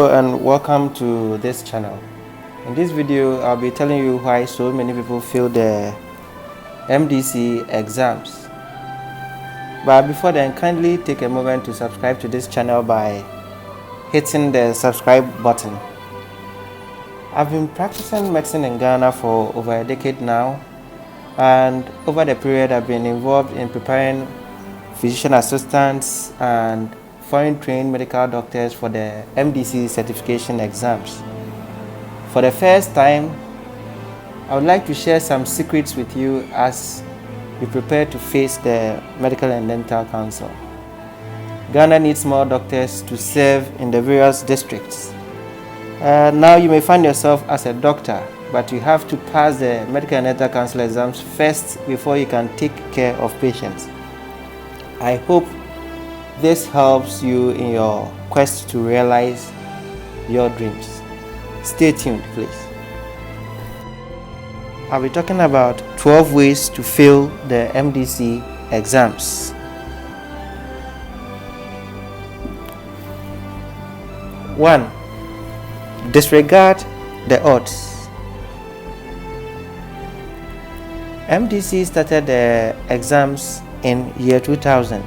Hello and welcome to this channel. In this video I'll be telling you why so many people fail the MDC exams. But before then, kindly take a moment to subscribe to this channel by hitting the subscribe button. I've been practicing medicine in Ghana for over a decade now, and over the period I've been involved in preparing physician assistants and foreign trained medical doctors for the MDC certification exams. For the first time, I would like to share some secrets with you as you prepare to face the Medical and Dental Council. Ghana needs more doctors to serve in the various districts. Now you may find yourself as a doctor, but you have to pass the Medical and Dental Council exams first before you can take care of patients. I hope this helps you in your quest to realize your dreams. Stay tuned, please. I'll be talking about 12 ways to fail the MDC exams. 1. Disregard the odds. MDC started the exams in year 2000.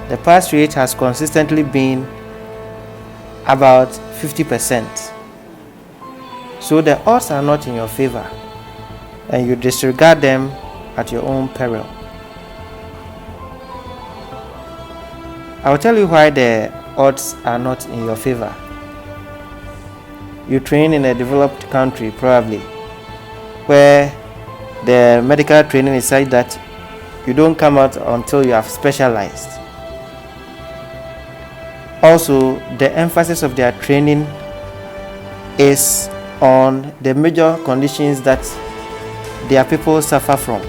The pass rate has consistently been about 50%. So the odds are not in your favor, and you disregard them at your own peril. I will tell you why the odds are not in your favor. You train in a developed country, probably, where the medical training is such that you don't come out until you have specialized. Also, the emphasis of their training is on the major conditions that their people suffer from.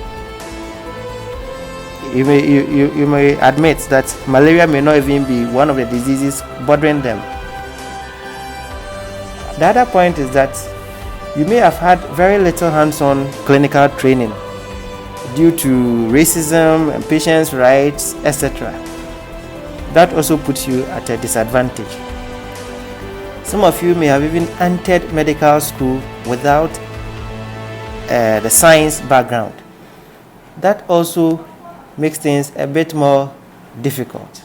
You may admit that malaria may not even be one of the diseases bothering them. The other point is that you may have had very little hands-on clinical training due to racism and patients' rights, etc. That also puts you at a disadvantage. Some of you may have even entered medical school without the science background. That also makes things a bit more difficult.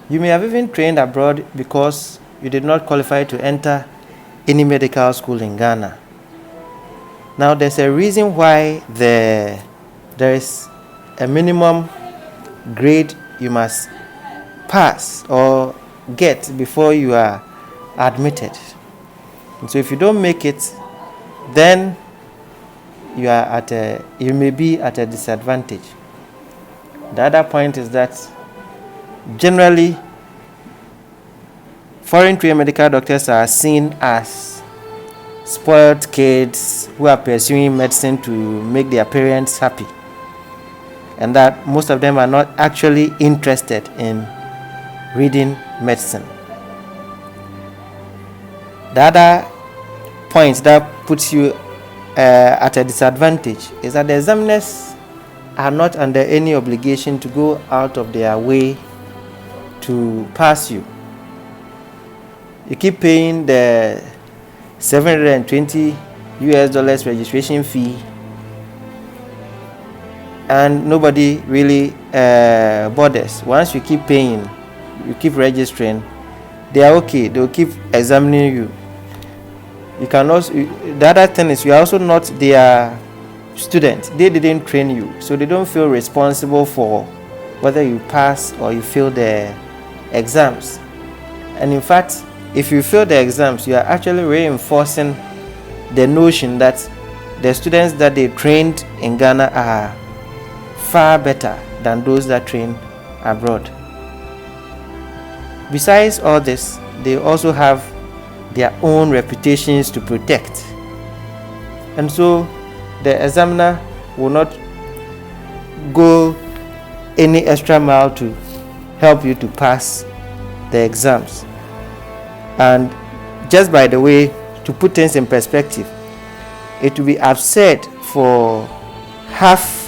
You may have even trained abroad because you did not qualify to enter any medical school in Ghana. Now, there's a reason why there is a minimum grade you must pass or get before you are admitted. And so if you don't make it, then you may be at a disadvantage. The other point is that generally foreign trained medical doctors are seen as spoiled kids who are pursuing medicine to make their parents happy, and that most of them are not actually interested in reading medicine. The other point that puts you at a disadvantage is that the examiners are not under any obligation to go out of their way to pass you. You keep paying the $720 registration fee, and nobody really bothers. Once you keep paying, you keep registering, they are okay. They will keep examining you. You can also, the other thing is, you are also not their student. They didn't train you, so they don't feel responsible for whether you pass or you fail the exams. And in fact, if you fail the exams, you are actually reinforcing the notion that the students that they trained in Ghana are far better than those that train abroad. Besides all this, they also have their own reputations to protect, and so the examiner will not go any extra mile to help you to pass the exams. And just by the way, to put things in perspective, it will be absurd for half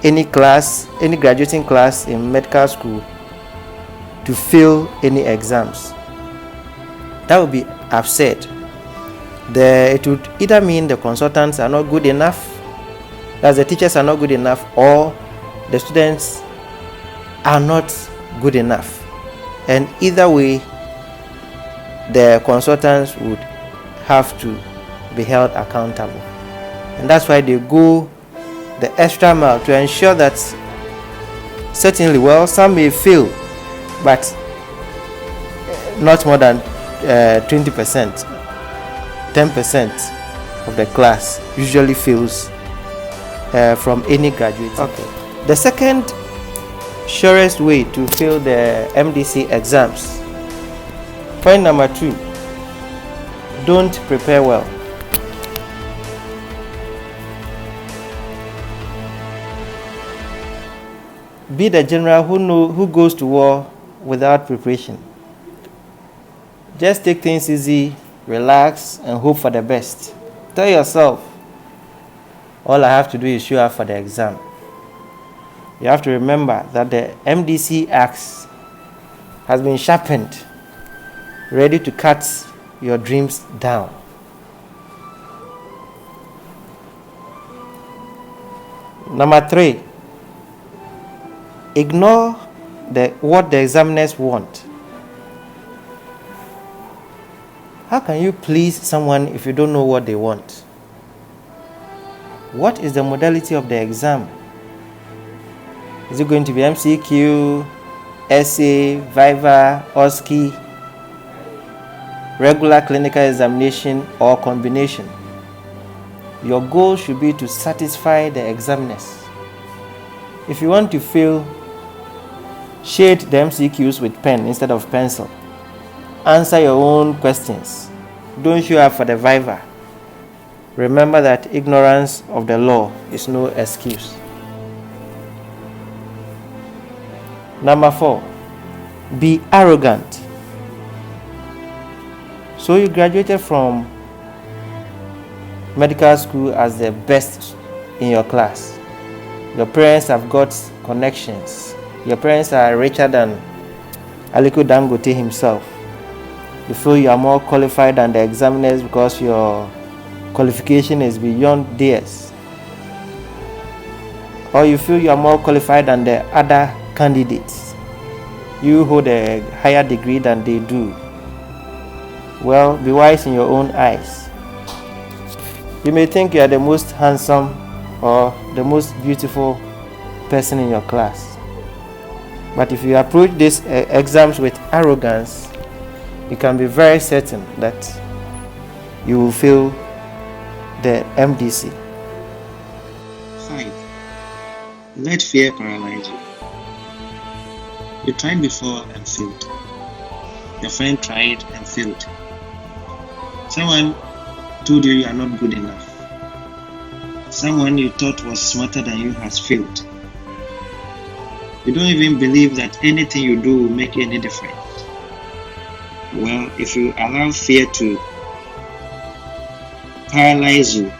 any graduating class in medical school to fail any exams. That would be absurd. It would either mean the consultants are not good enough, that the teachers are not good enough, or the students are not good enough. And either way, the consultants would have to be held accountable. And that's why they go the extra mile to ensure that certainly, well, some may fail, but not more than 20%, 10% of the class usually fails from any graduate. Okay. The second surest way to fail the MDC exams, point number 2, don't prepare well. Be the general who goes to war without preparation. Just take things easy, relax, and hope for the best. Tell yourself, all I have to do is show up for the exam. You have to remember that the MDC axe has been sharpened, ready to cut your dreams down. Number 3, ignore what the examiners want. How can you please someone if you don't know what they want? What is the modality of the exam? Is it going to be MCQ, essay, viva, OSCE, regular clinical examination, or combination? Your goal should be to satisfy the examiners. If you want to fail, shade the MCQs with pen instead of pencil. Answer your own questions. Don't show up for the viva. Remember that ignorance of the law is no excuse. Number 4, be arrogant. So you graduated from medical school as the best in your class. Your parents have got connections. Your parents are richer than Aliko Dangote himself. You feel you are more qualified than the examiners because your qualification is beyond theirs. Or you feel you are more qualified than the other candidates. You hold a higher degree than they do. Well, be wise in your own eyes. You may think you are the most handsome or the most beautiful person in your class. But if you approach these exams with arrogance, you can be very certain that you will fail the MDC. 5. Let fear paralyze you. You tried before and failed. Your friend tried and failed. Someone told you are not good enough. Someone you thought was smarter than you has failed. You don't even believe that anything you do will make any difference. Well, if you allow fear to paralyze you,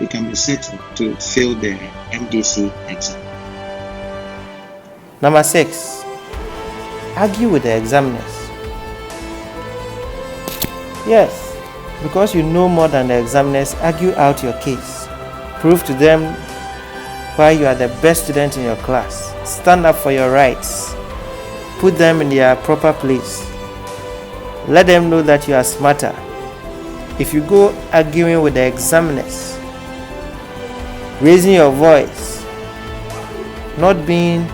you can be certain to fail the MDC exam. Number 6, argue with the examiners. Yes, because you know more than the examiners, argue out your case. Prove to them why you are the best student in your class. Stand up for your rights. Put them in their proper place. Let them know that you are smarter. If you go arguing with the examiners, raising your voice, not being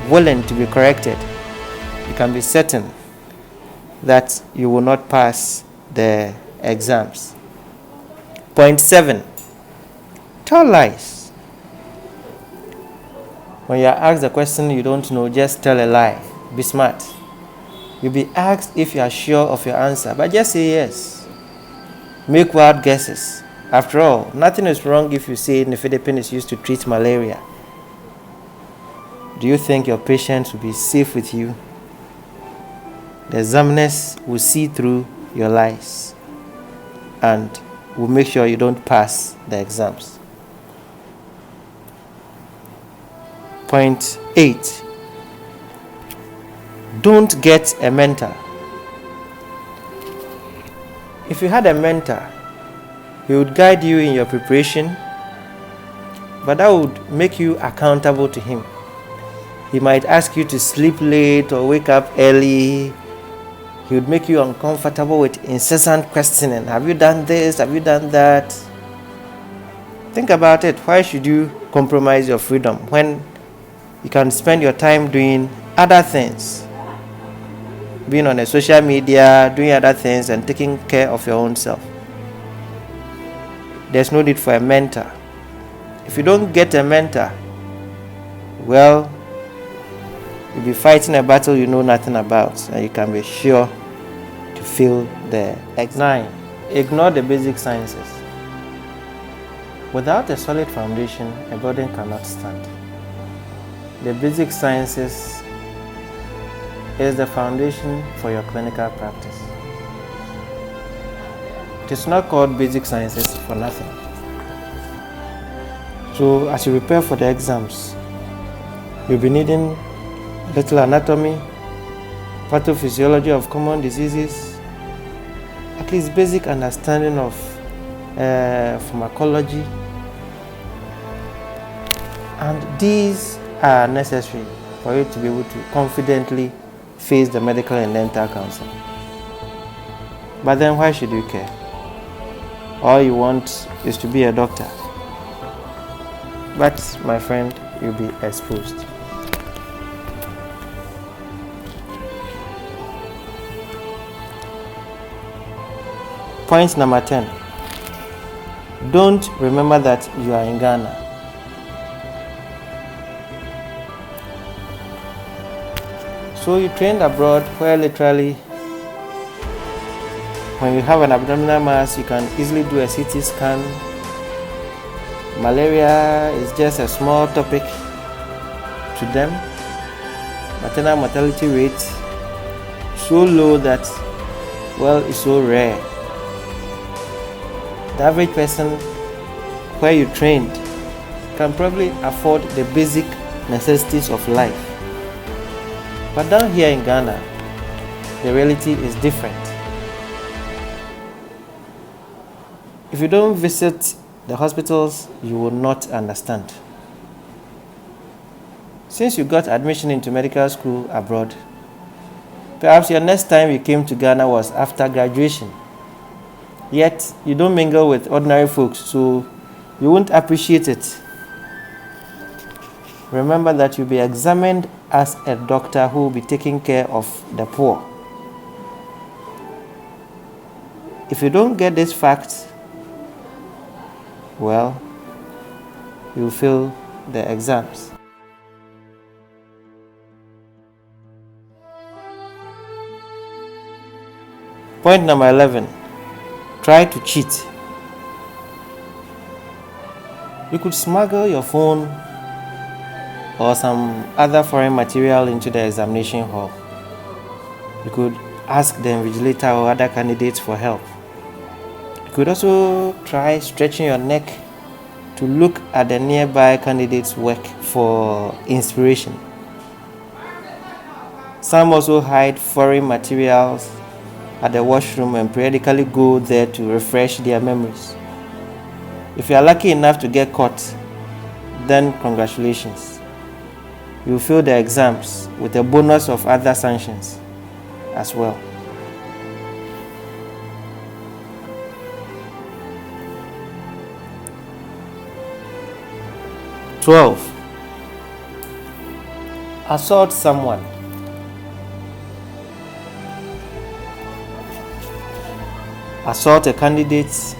willing to be corrected, you can be certain that you will not pass the exams. Point 7, tell lies. When you are asked a question you don't know, just tell a lie. Be smart. You'll be asked if you are sure of your answer, but just say yes. Make wild guesses. After all, nothing is wrong if you say in the Philippines is used to treat malaria. Do you think your patients will be safe with you? The examiners will see through your lies and will make sure you don't pass the exams. Point 8, don't get a mentor. If you had a mentor, he would guide you in your preparation, but that would make you accountable to him. He might ask you to sleep late or wake up early. He would make you uncomfortable with incessant questioning. Have you done this? Have you done that? Think about it. Why should you compromise your freedom when you can spend your time doing other things? Being on a social media, doing other things, and taking care of your own self. There's no need for a mentor. If you don't get a mentor, well, you'll be fighting a battle you know nothing about, and you can be sure to fail the exam. 9. Ignore the basic sciences. Without a solid foundation, a building cannot stand. The basic sciences is the foundation for your clinical practice. It is not called basic sciences for nothing. So as you prepare for the exams, you'll be needing little anatomy, pathophysiology of common diseases, at least basic understanding of pharmacology, and these are necessary for you to be able to confidently face the medical and dental council. But then why should you care? All you want is to be a doctor. But my friend, you'll be exposed. Point number 10. Don't remember that you are in Ghana. So you trained abroad where literally when you have an abdominal mass, you can easily do a CT scan. Malaria is just a small topic to them. Maternal mortality rate so low that, well, it's so rare. The average person where you trained can probably afford the basic necessities of life. But down here in Ghana, the reality is different. If you don't visit the hospitals, you will not understand. Since you got admission into medical school abroad, perhaps your next time you came to Ghana was after graduation. Yet, you don't mingle with ordinary folks, so you won't appreciate it. Remember that you'll be examined as a doctor who will be taking care of the poor. If you don't get this fact, well, you'll fail the exams. Point number 11. Try to cheat. You could smuggle your phone or some other foreign material into the examination hall. You could ask the invigilator or other candidates for help. You could also try stretching your neck to look at the nearby candidates' work for inspiration. Some also hide foreign materials at the washroom and periodically go there to refresh their memories. If you are lucky enough to get caught, then congratulations. You will fail the exams with a bonus of other sanctions as well. Assault someone. Assault a candidate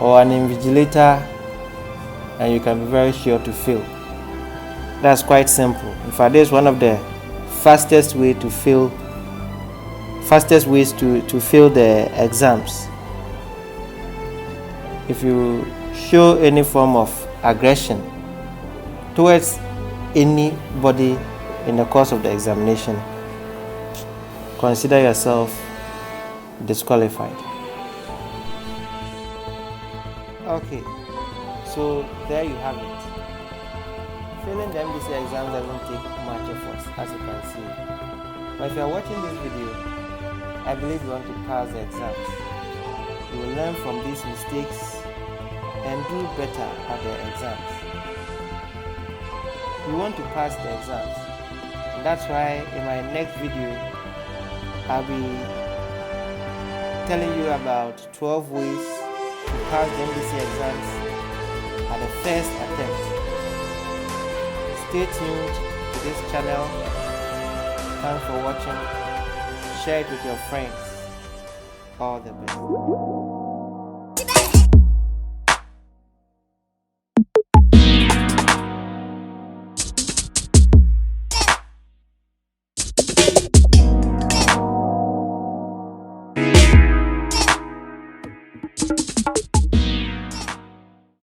or an invigilator, and you can be very sure to fail. That's quite simple. In fact, this is one of the fastest ways to fail the exams. If you show any form of aggression towards anybody in the course of the examination, consider yourself disqualified. Okay, so there you have it. Failing the MDC exam doesn't take much effort, as you can see. But if you are watching this video, I believe you want to pass the exams. You will learn from these mistakes and do better at the exams. You want to pass the exams, and that's why in my next video I'll be telling you about 12 ways to pass the MDC exams at the first attempt. Stay tuned to this channel. Thanks for watching. Share it with your friends. All the best.